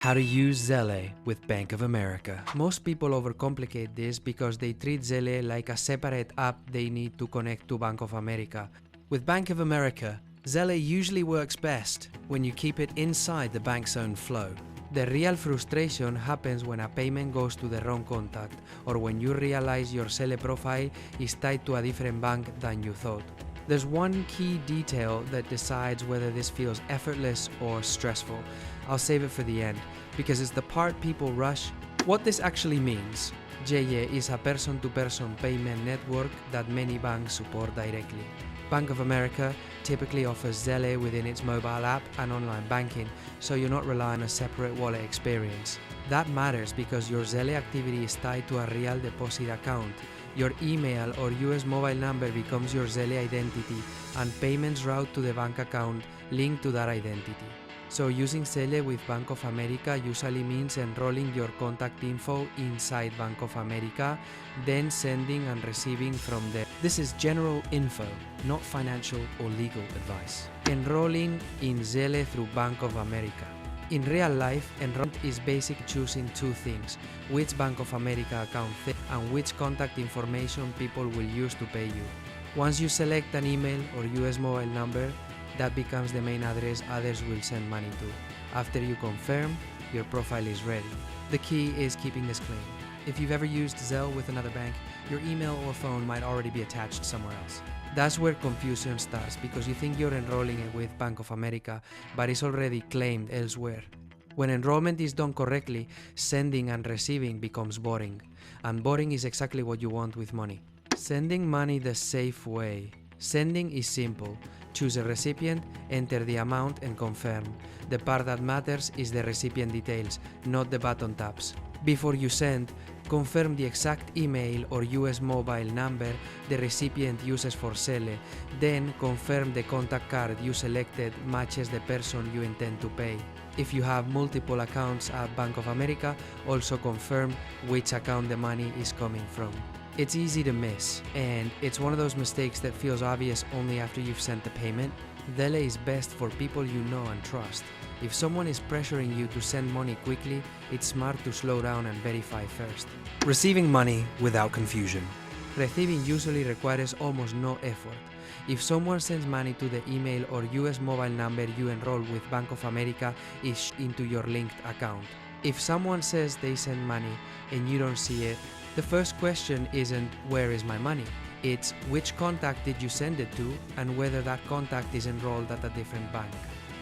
How to use Zelle with Bank of America. Most people overcomplicate this because they treat Zelle like a separate app they need to connect to Bank of America. With Bank of America, Zelle usually works best when you keep it inside the bank's own flow. The real frustration happens when a payment goes to the wrong contact or when you realize your Zelle profile is tied to a different bank than you thought. There's one key detail that decides whether this feels effortless or stressful. I'll save it for the end, because it's the part people rush. What this actually means, Zelle is a person-to-person payment network that many banks support directly. Bank of America typically offers Zelle within its mobile app and online banking, so you're not relying on a separate wallet experience. That matters because your Zelle activity is tied to a real deposit account. Your email or US mobile number becomes your Zelle identity, and payments route to the bank account linked to that identity. So using Zelle with Bank of America usually means enrolling your contact info inside Bank of America, then sending and receiving from there. This is general info, not financial or legal advice. Enrolling in Zelle through Bank of America. In real life, enrollment is basically choosing two things: which Bank of America account and which contact information people will use to pay you. Once you select an email or US mobile number, that becomes the main address others will send money to. After you confirm, your profile is ready. The key is keeping this clean. If you've ever used Zelle with another bank, your email or phone might already be attached somewhere else. That's where confusion starts, because you think you're enrolling it with Bank of America, but it's already claimed elsewhere. When enrollment is done correctly, sending and receiving becomes boring. And boring is exactly what you want with money. Sending money the safe way. Sending is simple. Choose a recipient, enter the amount, and confirm. The part that matters is the recipient details, not the button taps. Before you send, confirm the exact email or US mobile number the recipient uses for Zelle. Then confirm the contact card you selected matches the person you intend to pay. If you have multiple accounts at Bank of America, also confirm which account the money is coming from. It's easy to miss, and it's one of those mistakes that feels obvious only after you've sent the payment. Zelle is best for people you know and trust. If someone is pressuring you to send money quickly, it's smart to slow down and verify first. Receiving money without confusion. Receiving usually requires almost no effort. If someone sends money to the email or US mobile number you enroll with Bank of America is into your linked account. If someone says they send money and you don't see it, the first question isn't "where is my money?" It's which contact did you send it to and whether that contact is enrolled at a different bank.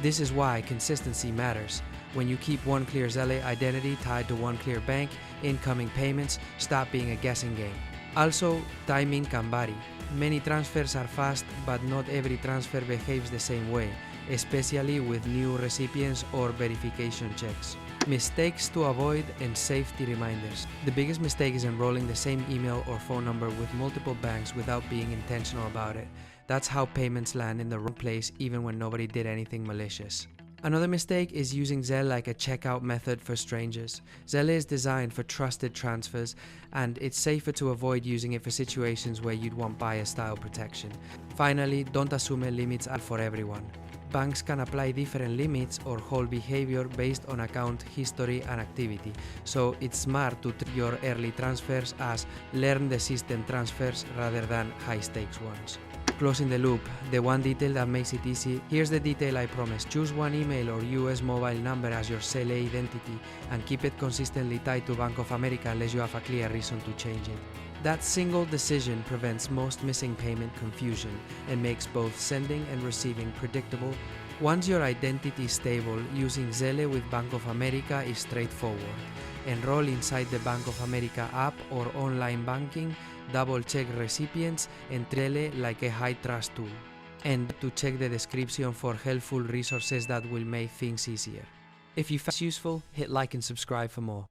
This is why consistency matters. When you keep one clear Zelle identity tied to one clear bank, incoming payments stop being a guessing game. Also, timing can vary. Many transfers are fast, but not every transfer behaves the same way, especially with new recipients or verification checks. Mistakes to avoid and safety reminders. The biggest mistake is enrolling the same email or phone number with multiple banks without being intentional about it. That's how payments land in the wrong place even when nobody did anything malicious. Another mistake is using Zelle like a checkout method for strangers. Zelle is designed for trusted transfers, and it's safer to avoid using it for situations where you'd want buyer-style protection. Finally, don't assume limits are for everyone. Banks can apply different limits or hold behavior based on account history and activity, so it's smart to treat your early transfers as learn the system transfers rather than high-stakes ones. Closing the loop, the one detail that makes it easy. Here's the detail I promise. Choose one email or US mobile number as your Zelle identity and keep it consistently tied to Bank of America unless you have a clear reason to change it. That single decision prevents most missing payment confusion and makes both sending and receiving predictable. Once your identity is stable, using Zelle with Bank of America is straightforward. Enroll inside the Bank of America app or online banking, double-check recipients, and treat Zelle like a high-trust tool. And to check the description for helpful resources that will make things easier. If you found this useful, hit like and subscribe for more.